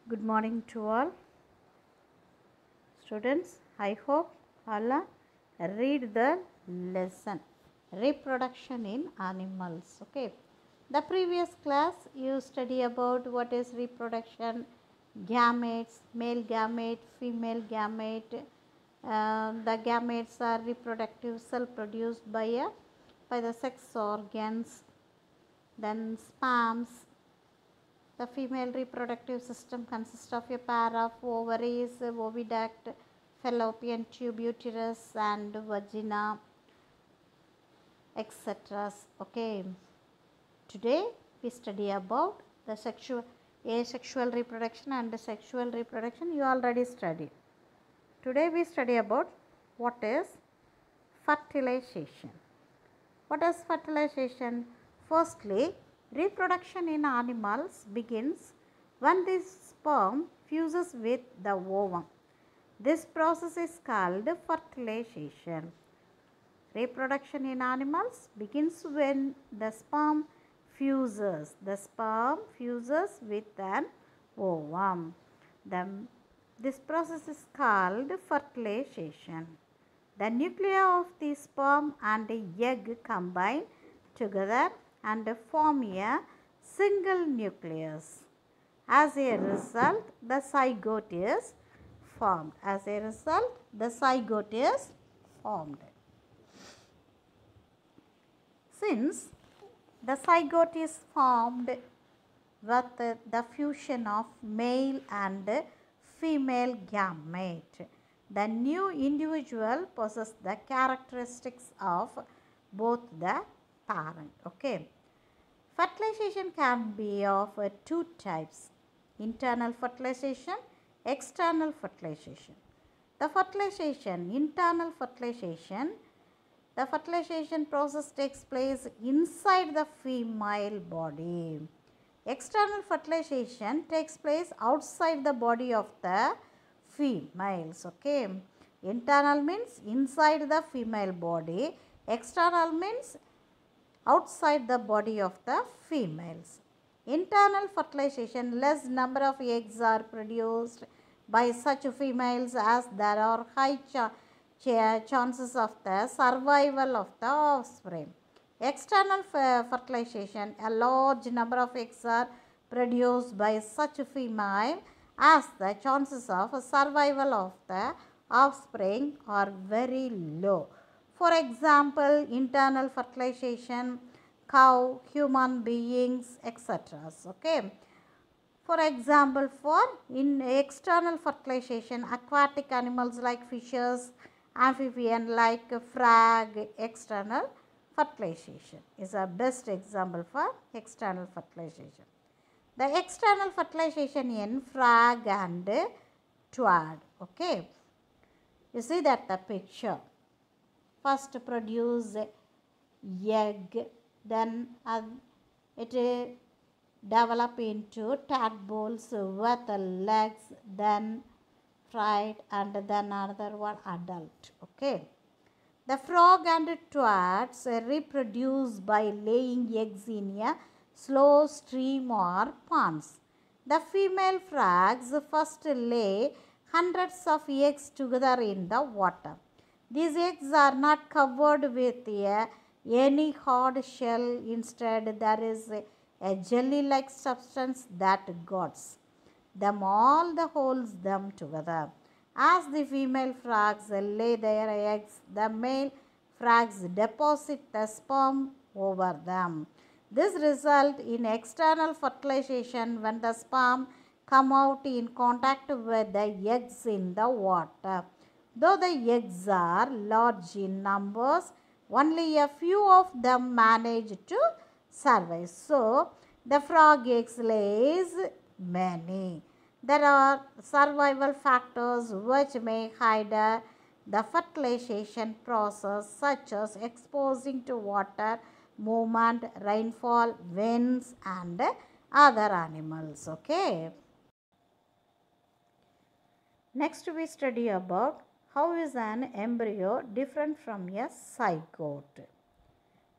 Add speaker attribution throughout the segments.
Speaker 1: Good morning to all students. I hope all read the lesson reproduction in animals. Okay, the previous class you study about what is reproduction, gametes, male gamete, female gamete. The gametes are reproductive cell produced by the sex organs. Then sperms. The female reproductive system consists of a pair of ovaries, oviduct, fallopian tube, uterus and vagina, etc. Okay. Today we study about the asexual reproduction and the sexual reproduction. You already studied. Today we study about what is fertilization. What is fertilization? Firstly, reproduction in animals begins when the sperm fuses with the ovum. This process is called fertilization. Reproduction in animals begins when the sperm fuses. The sperm fuses with an ovum. This process is called fertilization. The nuclei of the sperm and the egg combine together and form a single nucleus. As a result, the zygote is formed. Since the zygote is formed with the fusion of male and female gamete, the new individual possesses the characteristics of both the parent. Okay. Fertilization can be of two types: internal fertilization, external fertilization. The internal fertilization, the fertilization process takes place inside the female body. External fertilization takes place outside the body of the females. Okay. Internal means inside the female body. External means outside the body of the females. Internal fertilization, less number of eggs are produced by such females as there are high chances of the survival of the offspring. External fertilization, a large number of eggs are produced by such female as the chances of survival of the offspring are very low. For example, internal fertilization, cow, human beings, etc. Okay. For example, in external fertilization, aquatic animals like fishes, amphibian like frog, external fertilization is a best example for external fertilization. The external fertilization in frog and toad. Okay. You see that the picture. First produce egg, then it develop into tadpoles with legs, then fried, and then another one adult. Okay. The frog and toads reproduce by laying eggs in a slow stream or ponds. The female frogs first lay hundreds of eggs together in the water. These eggs are not covered with any hard shell. Instead, there is a jelly-like substance that guards them all, holds them together. As the female frogs lay their eggs, the male frogs deposit the sperm over them. This results in external fertilization when the sperm come out in contact with the eggs in the water. Though the eggs are large in numbers, only a few of them manage to survive. So, the frog eggs lays many. There are survival factors which may hinder the fertilization process, such as exposing to water, movement, rainfall, winds and other animals. Okay. Next we study about how is an embryo different from a zygote.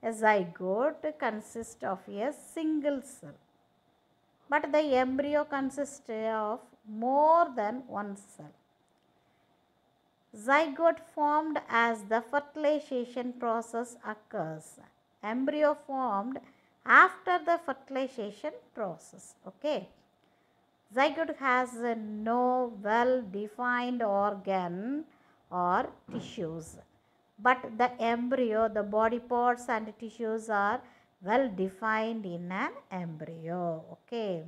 Speaker 1: A zygote consists of a single cell. but the embryo consists of more than one cell. Zygote formed as the fertilization process occurs. Embryo formed after the fertilization process. Okay. Zygote has no well-defined organ or tissues, but the embryo, the body parts and tissues are well defined in an embryo. Okay.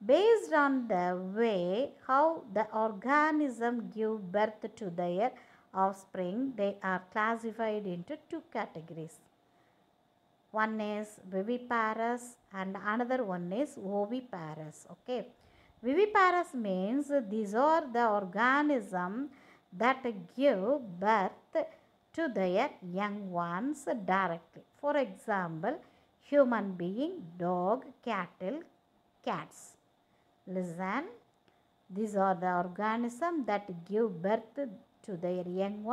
Speaker 1: Based on the way how the organism give birth to their offspring, they are classified into two categories. One is viviparous and another one is oviparous. Okay. Viviparous means these are the organisms that give birth to their young ones directly. For example, human being, dog, cattle, cats. Listen, these are the organisms that give birth to their young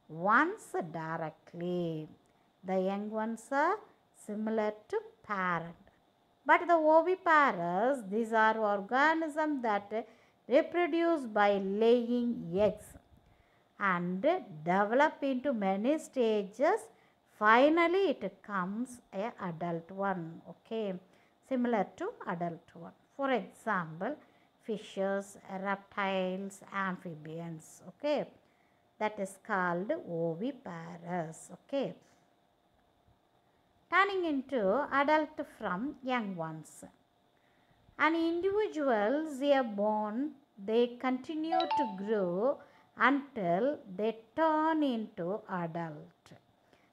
Speaker 1: ones directly. The young ones are similar to parent. But the oviparous, these are organisms that reproduce by laying eggs and develop into many stages. Finally, it comes a adult one. Okay, similar to adult one. For example, fishes, reptiles, amphibians. Okay, that is called oviparous. Okay, turning into adult from young ones. An individuals are born, they continue to grow until they turn into adult.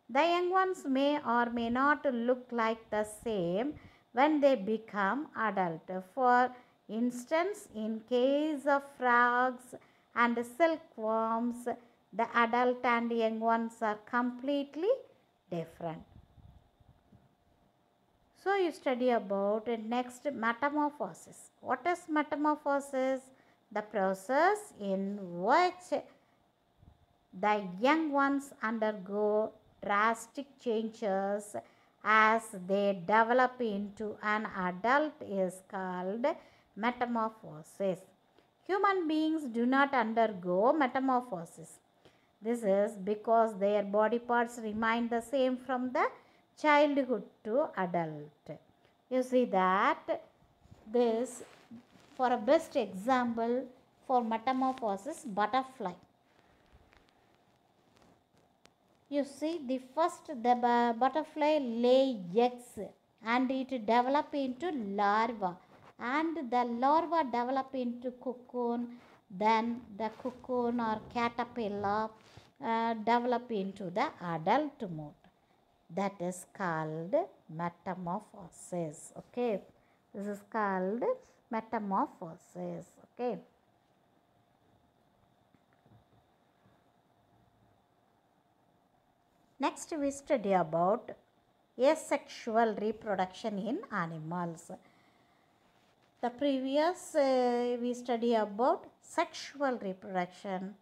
Speaker 1: The young ones may or may not look like the same when they become adult. For instance, in case of frogs and silkworms, the adult and young ones are completely different. So you study about next metamorphosis. What is metamorphosis? The process in which the young ones undergo drastic changes as they develop into an adult is called metamorphosis. Human beings do not undergo metamorphosis. This is because their body parts remain the same from the childhood to adult. You see that this, for a best example for metamorphosis, butterfly. You see, the butterfly lay eggs and it develop into larva, and the larva develop into cocoon, then the cocoon or caterpillar develop into the adult mode. That is called metamorphosis. Okay, this is called metamorphosis. Okay. Next we study about asexual reproduction in animals. The previous we study about sexual reproduction.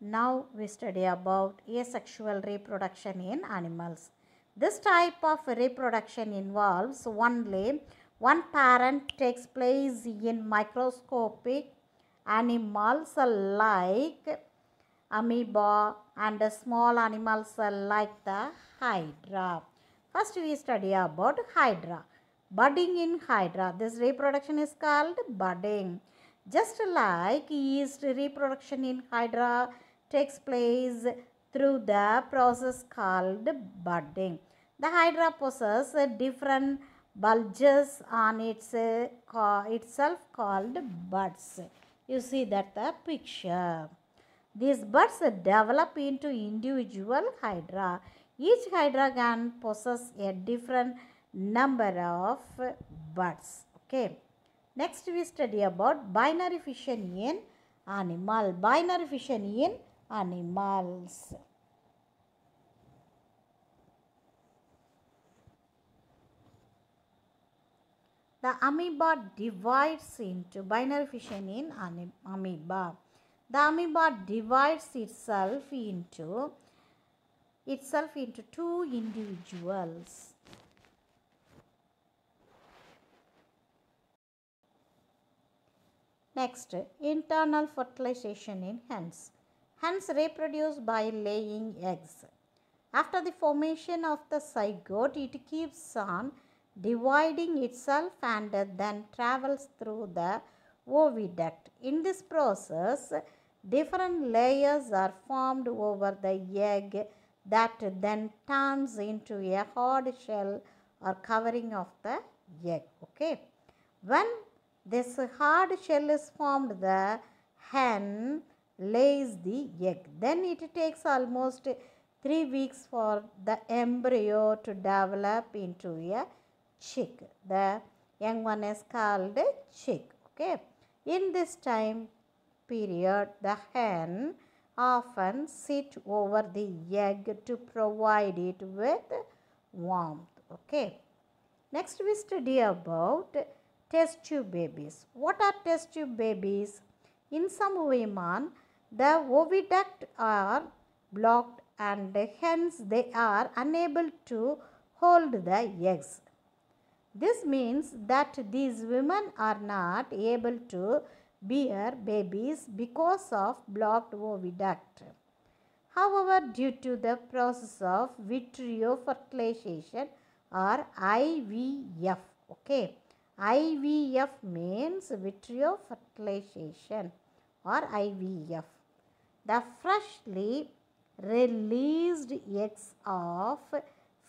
Speaker 1: Now we study about asexual reproduction in animals. This type of reproduction involves only one parent takes place in microscopic animals like amoeba and small animals like the hydra. First we study about hydra. Budding in hydra. This reproduction is called budding. Just like yeast reproduction in hydra takes place through the process called budding. The hydra possesses different bulges on itself called buds. You see that the picture. These buds develop into individual hydra. Each hydra can possess a different number of buds. Okay. Next we study about binary fission in animal. Binary fission in animals. The amoeba divides into binary fission in amoeba. The amoeba divides itself into two individuals. Next, internal fertilization in hens. Hens reproduce by laying eggs. After the formation of the zygote, it keeps on dividing itself and then travels through the oviduct. In this process, different layers are formed over the egg that then turns into a hard shell or covering of the egg. Okay. When this hard shell is formed, the hen lays the egg. Then it takes almost 3 weeks for the embryo to develop into a chick. The young one is called a chick. Okay. In this time period, the hen often sits over the egg to provide it with warmth. Okay. Next we study about test tube babies. What are test tube babies? In some women, the oviduct are blocked and hence they are unable to hold the eggs. This means that these women are not able to bear babies because of blocked oviduct. However, due to the process of vitro fertilization or IVF, okay, IVF means vitro fertilization or IVF. The freshly released eggs of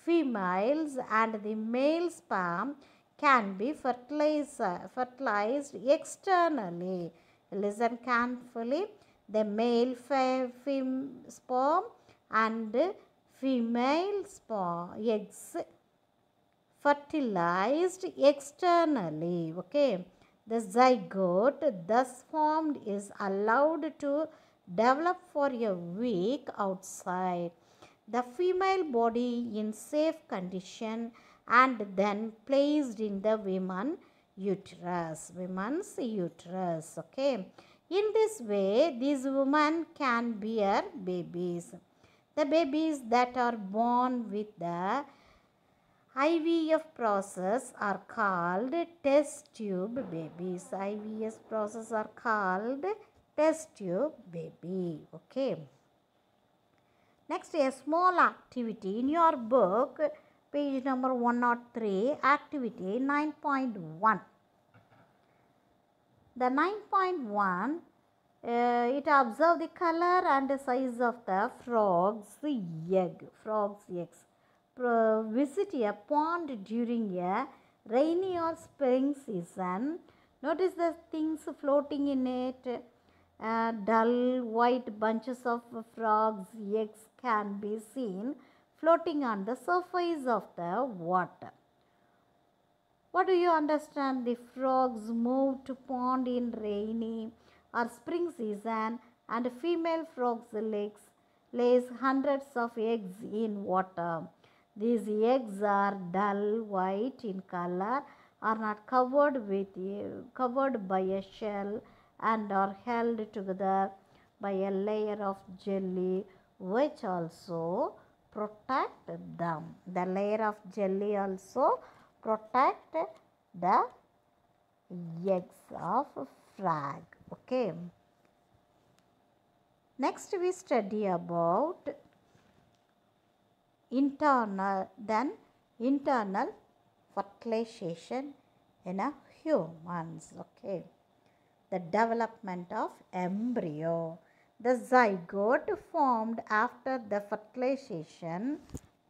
Speaker 1: females and the male sperm can be fertilized externally. Listen carefully. The male sperm and female sperm eggs fertilized externally. Okay. The zygote thus formed is allowed to develop for a week outside the female body in safe condition and then placed in the women's uterus. Okay. In this way, these women can bear babies. The babies that are born with the IVF process are called test tube babies. IVF process are called test tube baby. Okay. Next, a small activity in your book, page number 103, activity 9.1. The 9.1, it observe the color and the size of the frog's eggs. Visit a pond during a rainy or spring season. Notice the things floating in it. Dull white bunches of frogs' eggs can be seen floating on the surface of the water. What do you understand? The frogs move to pond in rainy or spring season, and female frogs lays hundreds of eggs in water. These eggs are dull white in color, are not covered by a shell, and are held together by a layer of jelly which also protect them. The layer of jelly also protect the eggs of frog. Okay. Next we study about internal fertilization in a humans. Okay. The development of embryo. The zygote formed after the fertilization.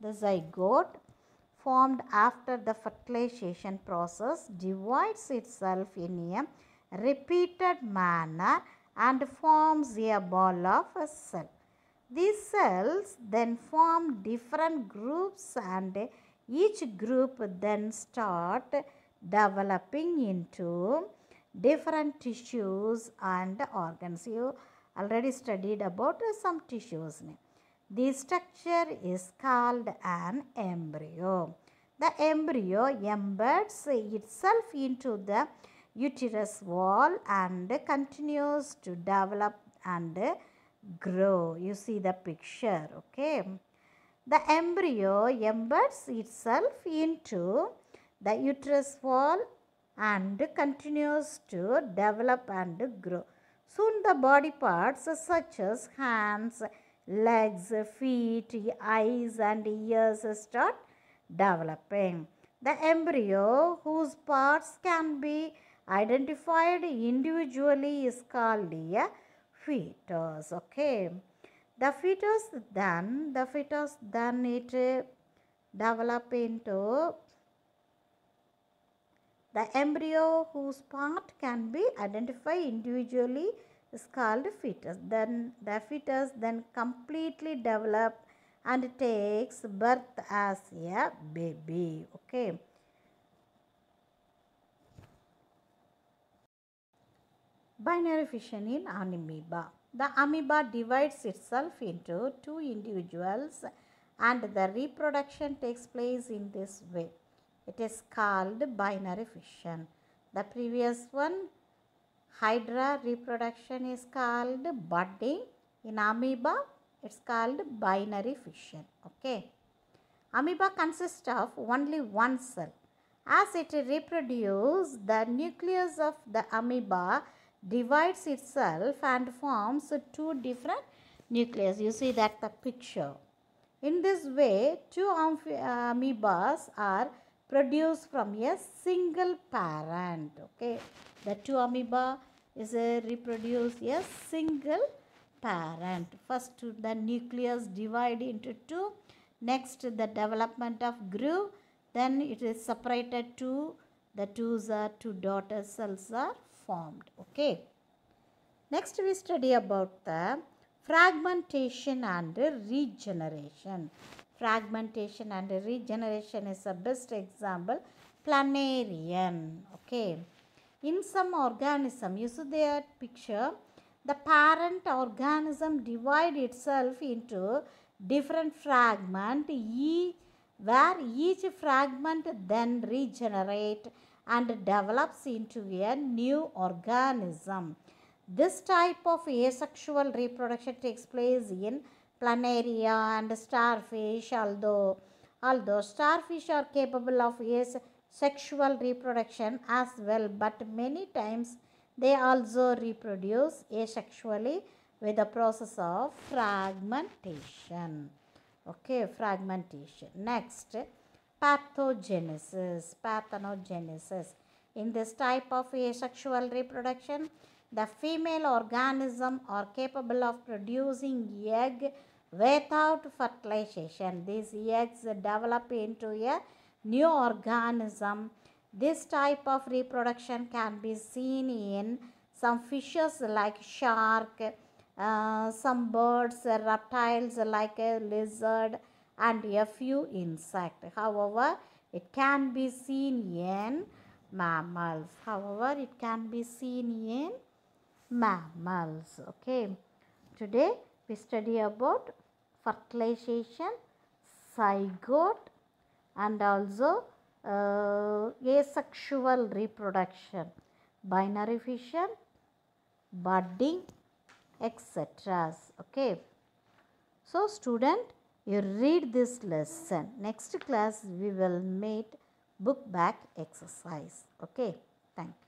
Speaker 1: The zygote formed after the fertilization process divides itself in a repeated manner and forms a ball of a cell. These cells then form different groups and each group then start developing into different tissues and organs. You already studied about some tissues. This structure is called an embryo. The embryo embeds itself into the uterus wall and continues to develop and grow. You see the picture. Okay. The embryo embeds itself into the uterus wall and continues to develop and grow. Soon the body parts such as hands, legs, feet, eyes and ears start developing. The embryo, whose parts can be identified individually, is called a fetus. Okay. The fetus then it develop into the embryo, whose part can be identified individually, is called fetus. Then the fetus then completely develop and takes birth as a baby. Okay. Binary fission in amoeba. The amoeba divides itself into two individuals and the reproduction takes place in this way. It is called binary fission. The previous one, Hydra reproduction, is called budding. In amoeba, it's called binary fission. Okay. Amoeba consists of only one cell. As it reproduces, the nucleus of the amoeba divides itself and forms two different nucleus. You see that the picture. In this way, two amoebas are produced from a single parent. Okay, the two amoeba is reproduce a single parent. First, the nucleus divide into two. Next, the development of grew. Then it is separated to the two daughter cells are formed. Okay. Next, we study about the fragmentation and regeneration. Fragmentation and regeneration is the best example. Planarian. Okay. In some organism, you see that picture, the parent organism divide itself into different fragment, where each fragment then regenerate and develops into a new organism. This type of asexual reproduction takes place in planaria and starfish, although starfish are capable of asexual reproduction as well, but many times they also reproduce asexually with the process of fragmentation. Okay, fragmentation. Next, parthenogenesis. In this type of asexual reproduction, the female organism are capable of producing egg without fertilization. These eggs develop into a new organism. This type of reproduction can be seen in some fishes like shark, some birds, reptiles like a lizard and a few insects. However, it can be seen in mammals. Okay. Today we study about fertilization, zygote and also asexual reproduction, binary fission, budding, etc. Okay. So student, you read this lesson. Next class we will meet book back exercise. Okay. Thank you.